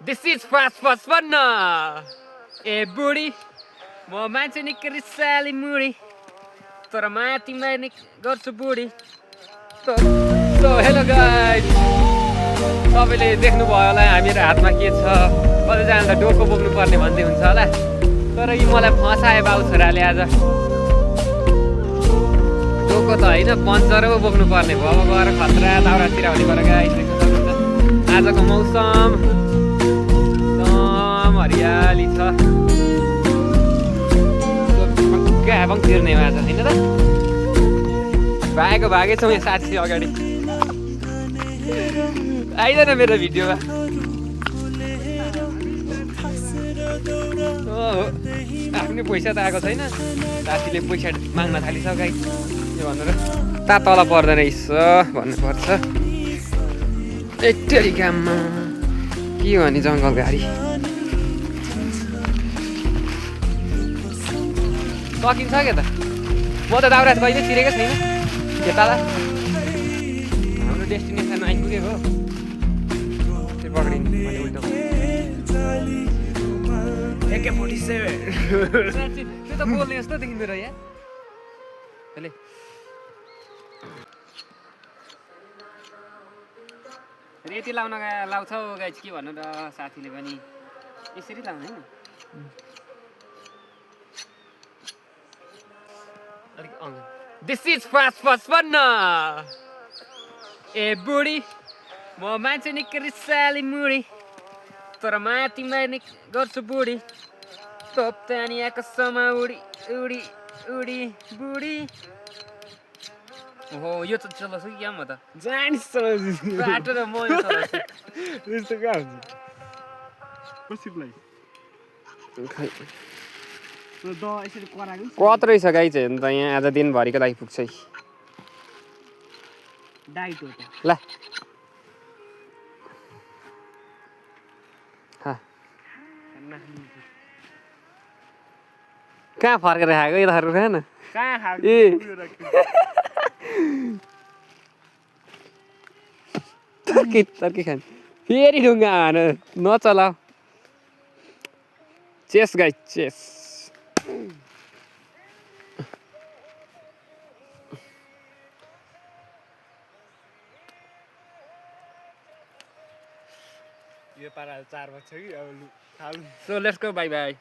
This is fast fun. ए बुढी म मान्छे निकै रिसाली मुडी तर माया तिमीलाई नि गर्छु बुढी सो हेलो गाइज तपाईँले देख्नुभयो होला हामीहरू हातमा के छ कतिजनाले डोको बोक्नु पर्ने भन्दै हुन्छ होला तर यी मलाई फसाए बाउ छोराले आज डोको त होइन पन्चर पो बोक्नु पर्ने भयो गएर खतरा दाउरातिर हुने गरेर गाइज आजको मौसम एकदम हरियाली छ भ्याबङ तिर्ने आज होइन त भागेको छौँ यहाँ साथी अगाडि आइदैन मेरो भिडियोमा आफ्नै पैसा त आएको छैन साथीले पैसा माग्न थालिसक्यो गाई यो भनेर तल पर्दैन रहेछ भन्नुपर्छ यति काममा के भने जङ्गल गाडी सकिन्छ क्या त म त दाउरा कहिले चिरेकै छैन यता हाम्रो डेस्टिनेसन आइपुगेको त्यो पक्रिनु मैले उल्टो AK-47 त्यो त बोल्ने जस्तो देखिँदो रहेछ यहाँ अहिले रेती लाउँछौ गाइज के भन्नु र साथीले पनि यसरी लाउने होइन This is fast fun. ए बुढी म मान्छे निकै रिसाली मुडी तर माया तिमीलाई नि गर्छु बुढी तोप्तानी आकाशमा उडी उडी उडी बुढी हो यो त चलाउँछु क्या म त जानी चलाउँछु बाटो र म चलाउँछु त्यस्तो कहाँ हुन्छ कसैलाई कत रहेछ गाई चाहिँ अन्त यहाँ आज दिनभरिको लागि पुग्छ डाइट हो त ल कहाँ फर्केर खाएको यताहरू खाएन कहाँ ए तर्की खाने फेरि ढुङ्गा हान नचलाऊ चेस गाई चेस यो पारा 4 बज्छ कि अब So let's go, bye bye.